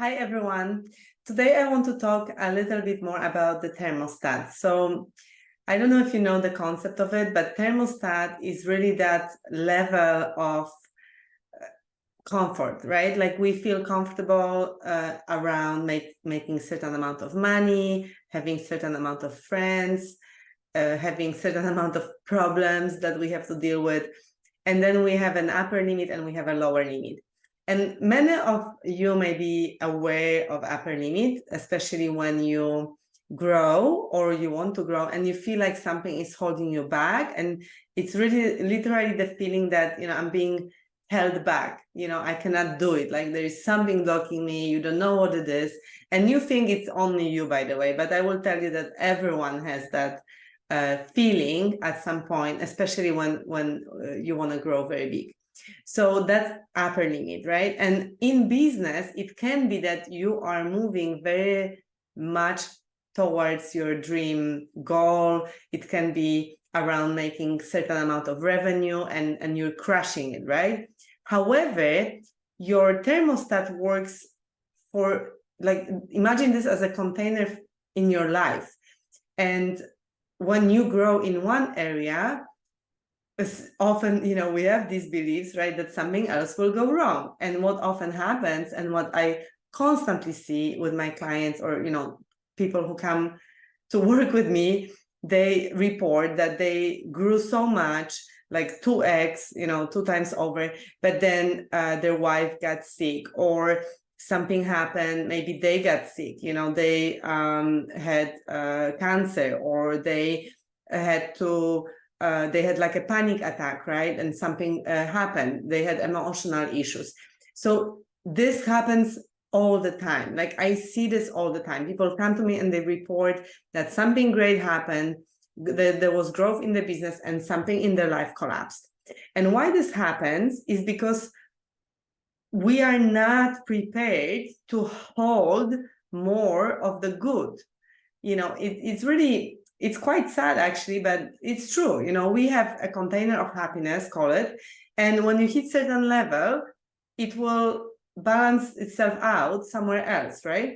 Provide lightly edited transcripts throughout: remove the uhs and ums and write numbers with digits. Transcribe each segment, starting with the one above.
Hi, everyone. Today, I want to talk a little bit more about the thermostat. So I don't know if you know the concept of it, but thermostat is really that level of comfort, right? Like we feel comfortable around making certain amount of money, having certain amount of friends, having certain amount of problems that we have to deal with. And then we have an upper limit and we have a lower limit. And many of you may be aware of upper limit, especially when you grow or you want to grow and you feel like something is holding you back. And it's really literally the feeling that, I'm being held back. I cannot do it. Like there is something blocking me. You don't know what it is. And you think it's only you, by the way, but I will tell you that everyone has that feeling at some point, especially when you want to grow very big. So that's upper limit, right? And in business, it can be that you are moving very much towards your dream goal. It can be around making certain amount of revenue and you're crushing it, right? However, your thermostat works for, like, imagine this as a container in your life. And when you grow in one area, often, we have these beliefs, right, that something else will go wrong. And what often happens, and what I constantly see with my clients or, people who come to work with me, they report that they grew so much, like 2x, 2 times over, but then their wife got sick or something happened, maybe they got sick, they had cancer, or they had to they had like a panic attack, right? And something happened. They had emotional issues. So this happens all the time. Like I see this all the time. People come to me and they report that something great happened, there was growth in the business, and something in their life collapsed. And why this happens is because we are not prepared to hold more of the good. It's quite sad, actually, but it's true. We have a container of happiness, call it, and when you hit certain level, it will balance itself out somewhere else, right?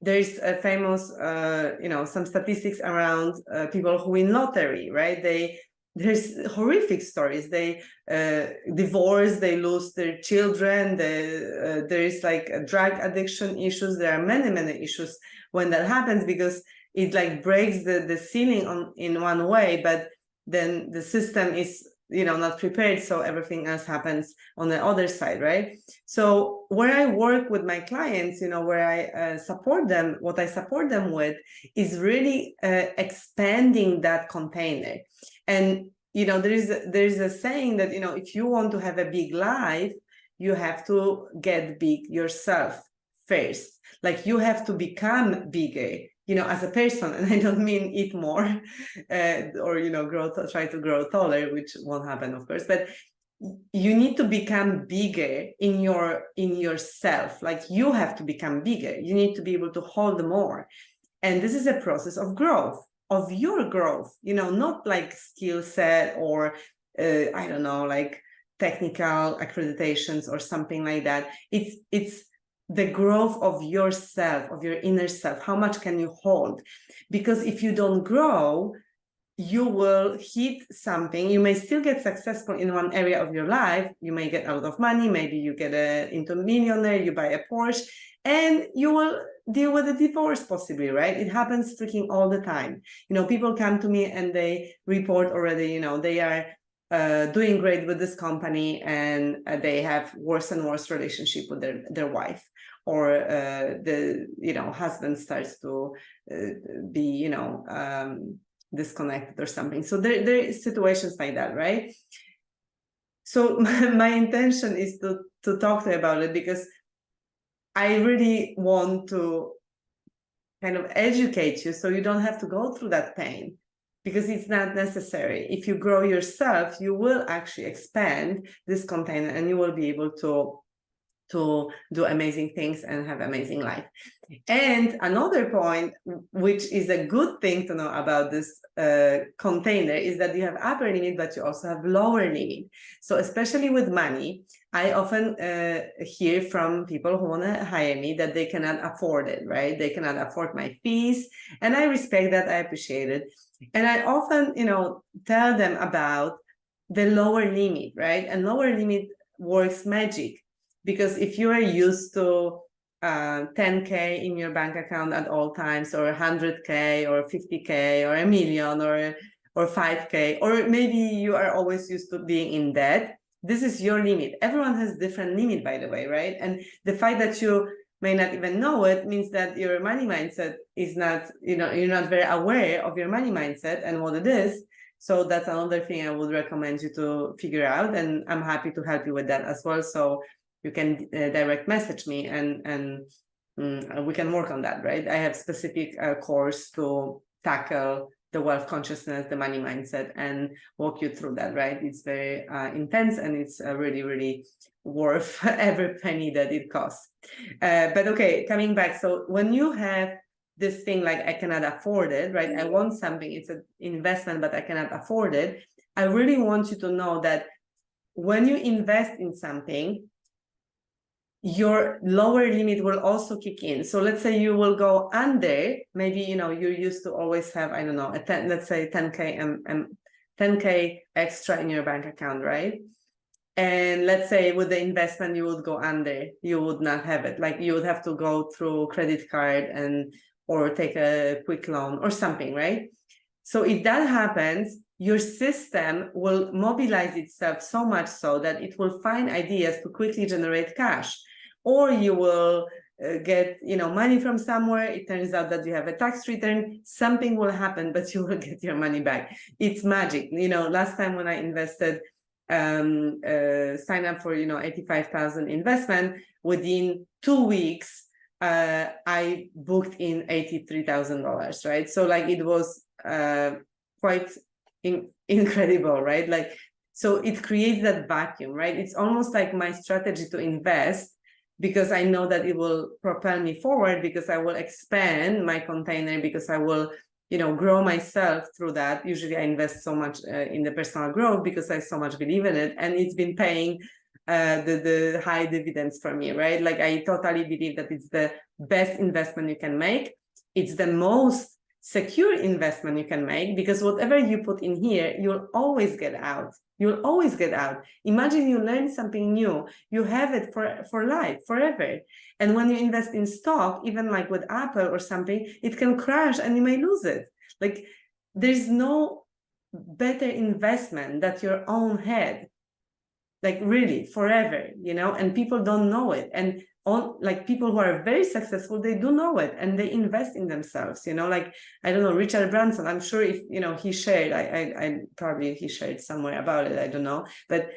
There's a famous, some statistics around people who win lottery, right? There's horrific stories. They divorce, they lose their children. There is like drug addiction issues. There are many, many issues when that happens, because it like breaks the ceiling in one way, but then the system is not prepared, so everything else happens on the other side, right? So where I work with my clients, where I support them, what I support them with is really expanding that container. And there's a saying that if you want to have a big life, you have to get big yourself first. Like you have to become bigger, as a person. And I don't mean eat more or try to grow taller, which won't happen, of course, but you need to become bigger in yourself. Like you have to become bigger. You need to be able to hold more. And this is a process of growth, of your growth, not like skill set or I don't know, like technical accreditations or something like that. It's the growth of yourself, of your inner self. How much can you hold? Because if you don't grow, you will hit something. You may still get successful in one area of your life. You may get a lot of money. Maybe you get into a millionaire, you buy a Porsche, and you will deal with a divorce possibly, right? It happens freaking all the time. People come to me and they report already, they are doing great with this company, and they have worse and worse relationship with their wife, or the husband starts to be disconnected or something. So there is situations like that, right? So my intention is to talk to you about it, because I really want to kind of educate you so you don't have to go through that pain, because it's not necessary. If you grow yourself, you will actually expand this container and you will be able to to do amazing things and have amazing life. And another point, which is a good thing to know about this container, is that you have upper limit, but you also have lower limit. So especially with money, I often hear from people who want to hire me that they cannot afford it, right? They cannot afford my fees. And I respect that, I appreciate it. And I often, tell them about the lower limit, right? And lower limit works magic. Because if you are used to 10K in your bank account at all times, or 100K or 50K or a million or 5K, or maybe you are always used to being in debt, this is your limit. Everyone has different limit, by the way, right? And the fact that you may not even know it means that your money mindset is not, you're not very aware of your money mindset and what it is. So that's another thing I would recommend you to figure out, and I'm happy to help you with that as well. So you can direct message me and we can work on that, right? I have specific course to tackle the wealth consciousness, the money mindset, and walk you through that, right? It's very intense, and it's really, really worth every penny that it costs. But okay, coming back. So when you have this thing like, I cannot afford it, right? I want something, it's an investment, but I cannot afford it. I really want you to know that when you invest in something, your lower limit will also kick in. So let's say you will go under, maybe, you're used to always have, I don't know, let's say 10K extra in your bank account, right? And let's say with the investment, you would go under, you would not have it. Like you would have to go through credit card or take a quick loan or something, right? So if that happens, your system will mobilize itself so much so that it will find ideas to quickly generate cash. Or you will get money from somewhere. It turns out that you have a tax return. Something will happen, but you will get your money back. It's magic. Last time when I invested, sign up for 85,000 investment, within 2 weeks I booked in $83,000, right? So like it was quite incredible, right? Like, so it creates that vacuum, right? It's almost like my strategy to invest, because I know that it will propel me forward, because I will expand my container, because I will grow myself through that. Usually I invest so much in the personal growth because I so much believe in it, and it's been paying the high dividends for me, right? Like I totally believe that it's the best investment you can make. It's the most secure investment you can make, because whatever you put in here, you'll always get out. You'll always get out. Imagine you learn something new, you have it for life, forever. And when you invest in stock, even like with Apple or something, it can crash and you may lose it. Like there's no better investment than your own head, like really forever, and people don't know it. And like people who are very successful, they do know it, and they invest in themselves, like, I don't know, Richard Branson, I'm sure if, he shared, I probably he shared somewhere about it, I don't know. But,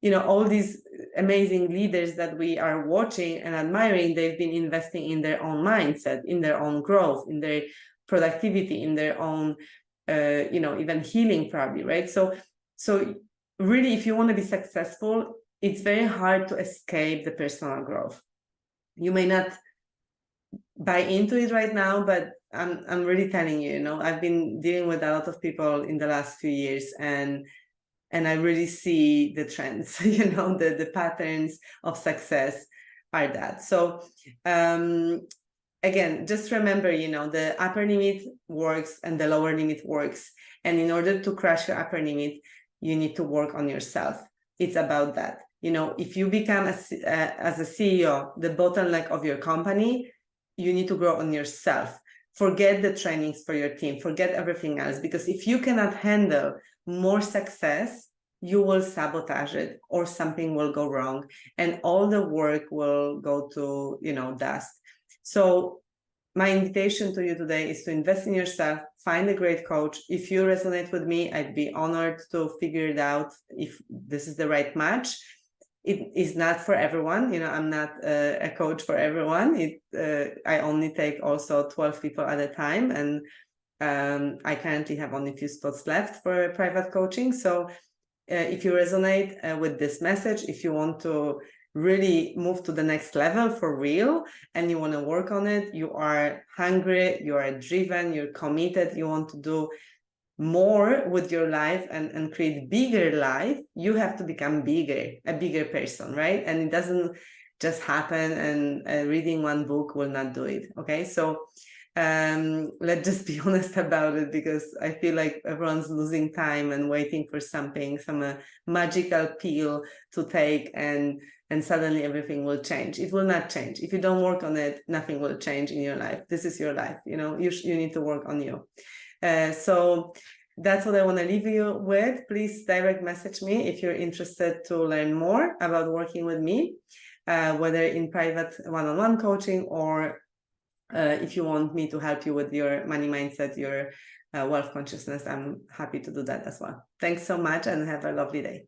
all these amazing leaders that we are watching and admiring, they've been investing in their own mindset, in their own growth, in their productivity, in their own, even healing probably, right? So really, if you want to be successful, it's very hard to escape the personal growth. You may not buy into it right now, but I'm really telling you, I've been dealing with a lot of people in the last few years, and I really see the trends, the patterns of success are that. So again, just remember, the upper limit works and the lower limit works. And in order to crush your upper limit, you need to work on yourself. It's about that. If you become as a CEO, the bottleneck of your company, you need to grow on yourself. Forget the trainings for your team, forget everything else, because if you cannot handle more success, you will sabotage it, or something will go wrong, and all the work will go to, dust. So my invitation to you today is to invest in yourself, find a great coach. If you resonate with me, I'd be honored to figure it out if this is the right match. It is not for everyone. I'm not a coach for everyone. I only take also 12 people at a time. And I currently have only a few spots left for private coaching. So if you resonate with this message, if you want to really move to the next level for real and you want to work on it, you are hungry, you are driven, you're committed, you want to do more with your life and create bigger life, you have to become a bigger person, right? And it doesn't just happen, and reading one book will not do it. Okay, so let's just be honest about it, because I feel like everyone's losing time and waiting for something, some magical pill to take, and suddenly everything will change. It will not change. If you don't work on it, nothing will change in your life. This is your life, you know, you need to work on you. So that's what I want to leave you with. Please direct message me if you're interested to learn more about working with me, whether in private one-on-one coaching, or if you want me to help you with your money mindset, your wealth consciousness, I'm happy to do that as well. Thanks so much and have a lovely day.